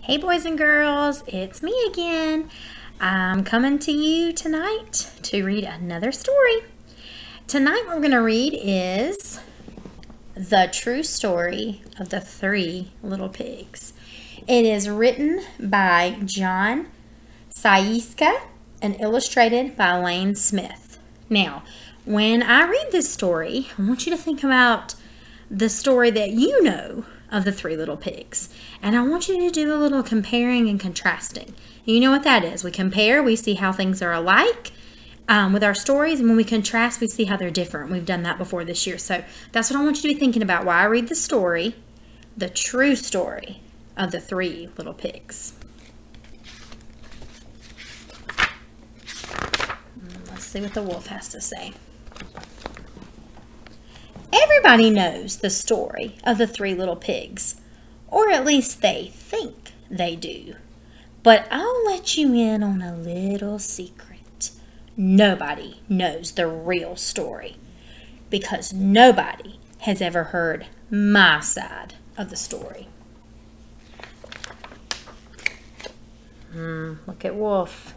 Hey boys and girls, it's me again. I'm coming to you tonight to read another story. Tonight what we're going to read is The True Story of the Three Little Pigs. It is written by John Sieska and illustrated by Lane Smith. Now, when I read this story, I want you to think about the story that you know of the Three Little Pigs. And I want you to do a little comparing and contrasting. You know what that is. We compare, we see how things are alike with our stories, and when we contrast, we see how they're different. We've done that before this year. So that's what I want you to be thinking about while I read the story, the true story of the Three Little Pigs. Let's see what the wolf has to say. Everybody knows the story of the Three Little Pigs, or at least they think they do. But I'll let you in on a little secret. Nobody knows the real story, because nobody has ever heard my side of the story. Look at Wolf.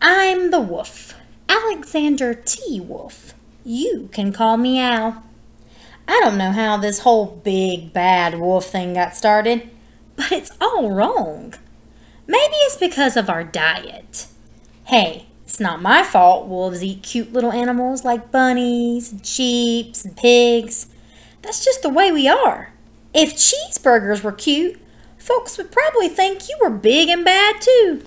I'm the wolf, Alexander T. Wolf. You can call me Al. I don't know how this whole big bad wolf thing got started, but it's all wrong. Maybe it's because of our diet. Hey, it's not my fault wolves eat cute little animals like bunnies and sheep and pigs. That's just the way we are. If cheeseburgers were cute, folks would probably think you were big and bad too.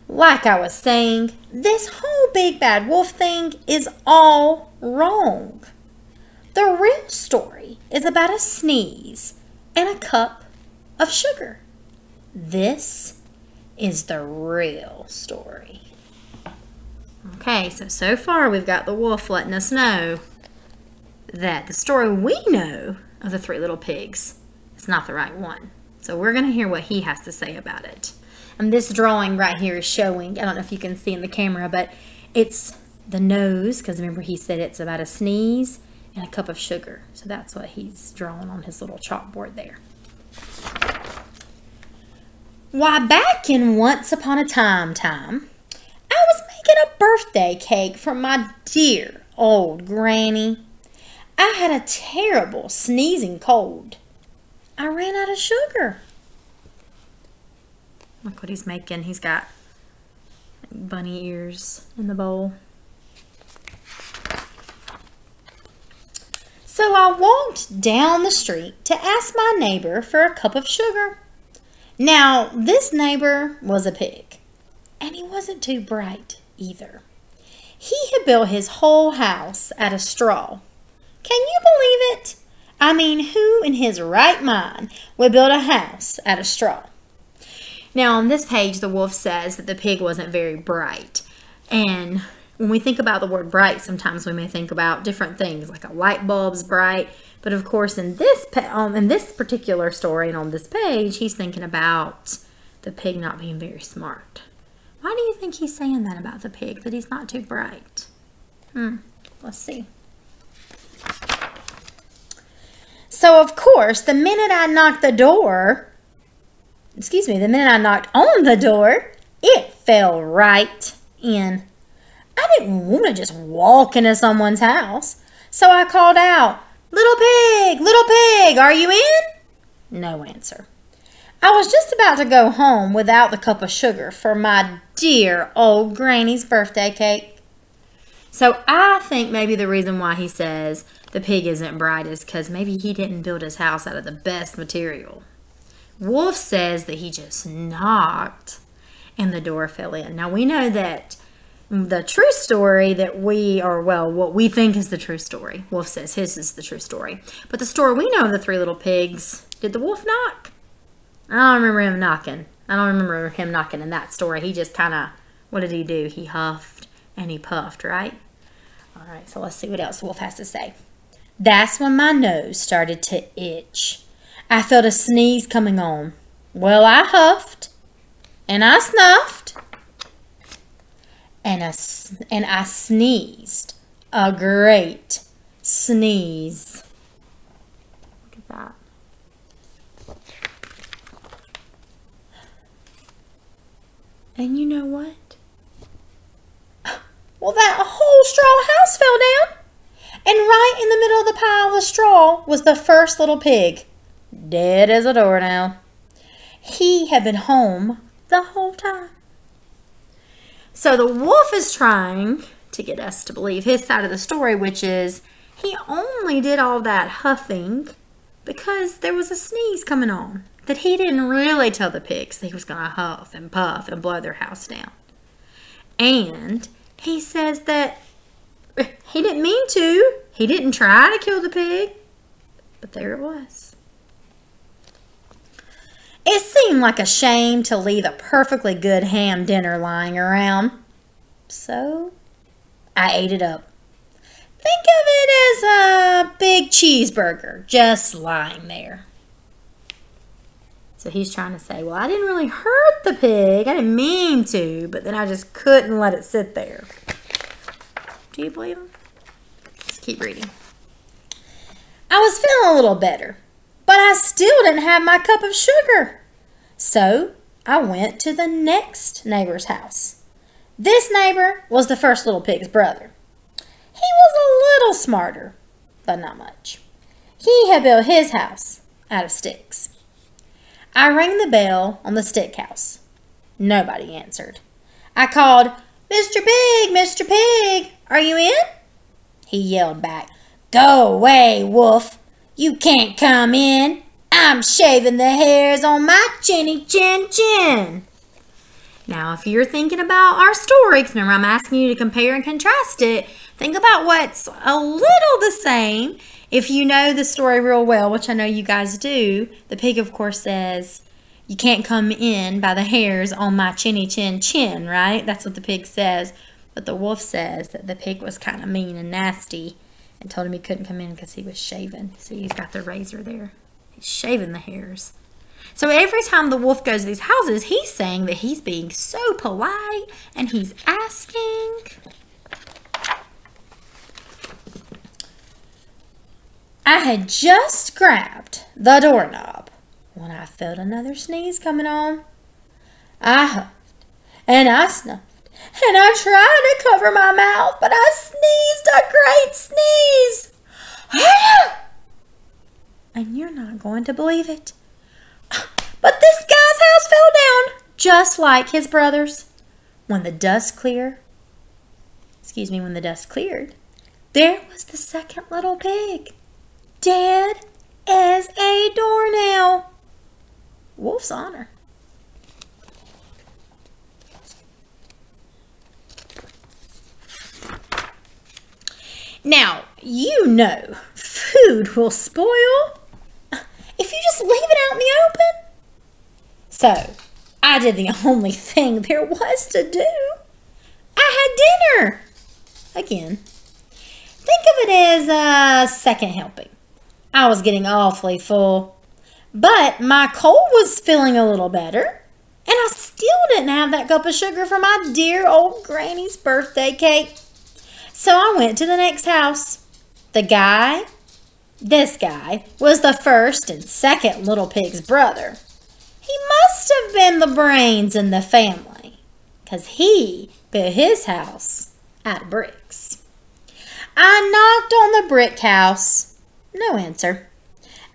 Like I was saying, this whole big bad wolf thing is all wrong. The real story is about a sneeze and a cup of sugar. This is the real story. Okay, so far we've got the wolf letting us know that the story we know of the Three Little Pigs is not the right one. So we're going to hear what he has to say about it. And this drawing right here is showing, I don't know if you can see in the camera, but it's the nose, because remember he said it's about a sneeze and a cup of sugar. So that's what he's drawing on his little chalkboard there. Why, back in Once Upon a Time, I was making a birthday cake for my dear old granny. I had a terrible sneezing cold. I ran out of sugar. Look what he's making. He's got bunny ears in the bowl. So I walked down the street to ask my neighbor for a cup of sugar. Now, this neighbor was a pig, and he wasn't too bright either. He had built his whole house out of straw. Can you believe it? I mean, who in his right mind would build a house out of straw? Now, on this page, the wolf says that the pig wasn't very bright. And when we think about the word bright, sometimes we may think about different things, like a light bulb's bright. But of course, in this particular story and on this page, he's thinking about the pig not being very smart. Why do you think he's saying that about the pig, that he's not too bright? Let's see. So, of course, the minute I knocked on the door, it fell right in. I didn't want to just walk into someone's house, so I called out, little pig, are you in? No answer. I was just about to go home without the cup of sugar for my dear old granny's birthday cake. So I think maybe the reason why he says the pig isn't bright is because maybe he didn't build his house out of the best material. Wolf says that he just knocked and the door fell in. Now we know that the true story what we think is the true story. Wolf says his is the true story. But the story we know of the Three Little Pigs, did the wolf knock? I don't remember him knocking. I don't remember him knocking in that story. He just kind of, what did he do? He huffed and he puffed, right? All right, so let's see what else Wolf has to say. That's when my nose started to itch. I felt a sneeze coming on. Well, I huffed, and I snuffed, and I sneezed a great sneeze. Look at that. And you know what? Well, that whole straw house fell down. And right in the middle of the pile of straw was the first little pig, dead as a doornail. He had been home the whole time. So the wolf is trying to get us to believe his side of the story, which is he only did all that huffing because there was a sneeze coming on, that he didn't really tell the pigs that he was going to huff and puff and blow their house down. And he says that he didn't mean to. He didn't try to kill the pig, but there it was. It seemed like a shame to leave a perfectly good ham dinner lying around, so I ate it up. Think of it as a big cheeseburger just lying there. So he's trying to say, well, I didn't really hurt the pig. I didn't mean to, but then I just couldn't let it sit there. Do you believe him? Let's keep reading. I was feeling a little better, but I still didn't have my cup of sugar. So I went to the next neighbor's house. This neighbor was the first little pig's brother. He was a little smarter, but not much. He had built his house out of sticks. I rang the bell on the stick house. Nobody answered. I called, Mr. Pig, Mr. Pig, are you in? He yelled back, Go away, wolf. You can't come in. I'm shaving the hairs on my chinny chin chin. Now, if you're thinking about our story, because remember I'm asking you to compare and contrast it, think about what's a little the same. If you know the story real well, which I know you guys do, the pig, of course, says, you can't come in by the hairs on my chinny chin chin, right? That's what the pig says. But the wolf says that the pig was kind of mean and nasty and told him he couldn't come in because he was shaving. See, he's got the razor there. He's shaving the hairs. So every time the wolf goes to these houses, he's saying that he's being so polite and he's asking. I had just grabbed the doorknob when I felt another sneeze coming on. I huffed and I snuffed and I tried to cover my mouth, but I sneezed a great sneeze. And you're not going to believe it, but this guy's house fell down just like his brother's. When the dust cleared, there was the second little pig, dead as a doornail. Wolf's honor. Now, you know food will spoil if you just leave it out in the open. So, I did the only thing there was to do. I had dinner. Again. Think of it as a second helping. I was getting awfully full, but my cold was feeling a little better, and I still didn't have that cup of sugar for my dear old granny's birthday cake. So I went to the next house. This guy, was the first and second little pig's brother. He must have been the brains in the family, 'cause he built his house out of bricks. I knocked on the brick house. No answer.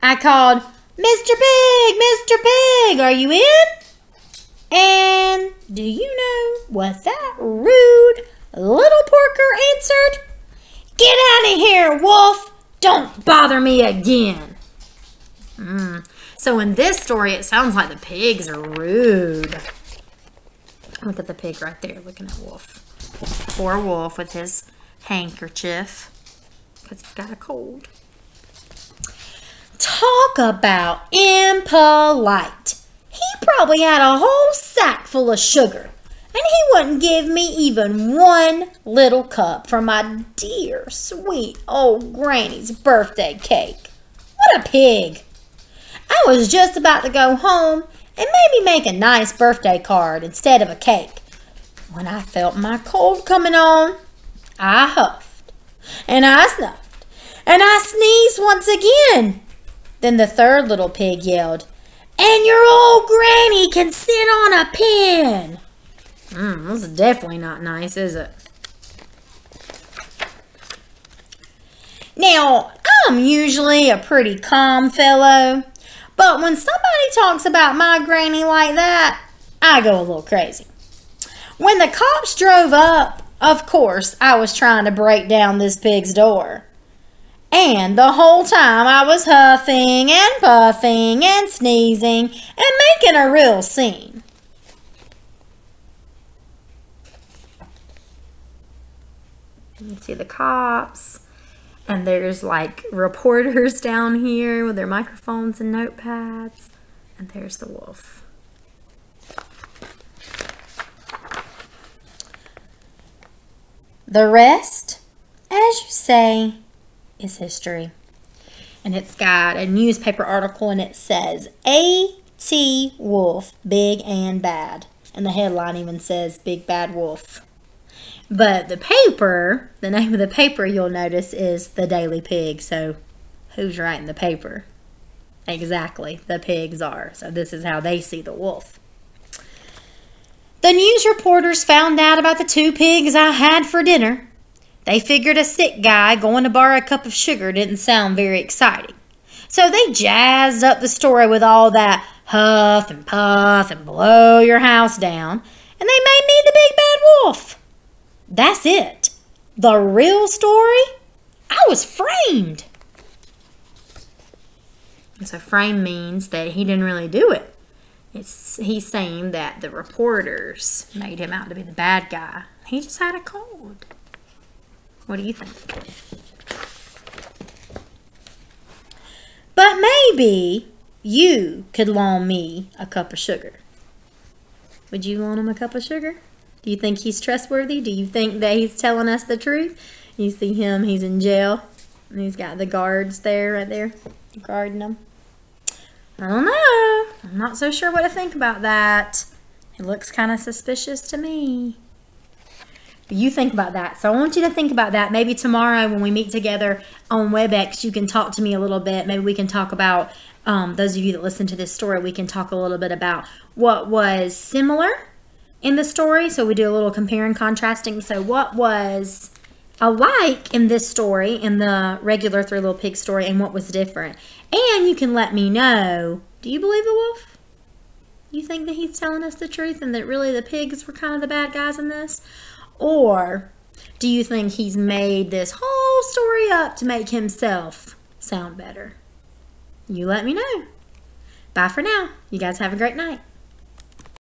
I called, Mr. Pig, Mr. Pig, are you in? And do you know what that rude little porker answered? Get out of here, wolf. Don't bother me again. So in this story, it sounds like the pigs are rude. Look at the pig right there, looking at Wolf. Poor Wolf with his handkerchief because he's got a cold. Talk about impolite. He probably had a whole sack full of sugar, and he wouldn't give me even one little cup for my dear, sweet old granny's birthday cake. What a pig! I was just about to go home and maybe make a nice birthday card instead of a cake when I felt my cold coming on. I huffed And I snuffed. And I sneezed once again. Then the third little pig yelled, "And your old granny can sit on a pin." This is definitely not nice, is it? Now, I'm usually a pretty calm fellow, but when somebody talks about my granny like that, I go a little crazy. When the cops drove up, of course, I was trying to break down this pig's door. And the whole time I was huffing and puffing and sneezing and making a real scene. You can see the cops. And there's like reporters down here with their microphones and notepads. And there's the wolf. The rest, as you say, is history. And it's got a newspaper article and it says, A.T. Wolf, Big and Bad. And the headline even says, Big Bad Wolf. But the paper, the name of the paper you'll notice is the Daily Pig. So who's writing the paper? Exactly, the pigs are. So this is how they see the wolf. The news reporters found out about the 2 pigs I had for dinner. They figured a sick guy going to borrow a cup of sugar didn't sound very exciting. So they jazzed up the story with all that huff and puff and blow your house down. And they made me the Big Bad Wolf. That's it. The real story? I was framed. And so frame means that he didn't really do it. He's saying that the reporters made him out to be the bad guy. He just had a cold. What do you think? But maybe you could loan me a cup of sugar. Would you loan him a cup of sugar? Do you think he's trustworthy? Do you think that he's telling us the truth? You see him, he's in jail. And he's got the guards there, right there, guarding him. I don't know. I'm not so sure what to think about that. It looks kind of suspicious to me. But you think about that. So I want you to think about that. Maybe tomorrow when we meet together on WebEx, you can talk to me a little bit. Maybe we can talk about, those of you that listen to this story, we can talk a little bit about what was similar in the story. So we do a little compare and contrasting. So what was alike in this story, in the regular 3 Little Pigs story, and what was different? And you can let me know, do you believe the wolf? You think that he's telling us the truth and that really the pigs were kind of the bad guys in this? Or do you think he's made this whole story up to make himself sound better? You let me know. Bye for now. You guys have a great night.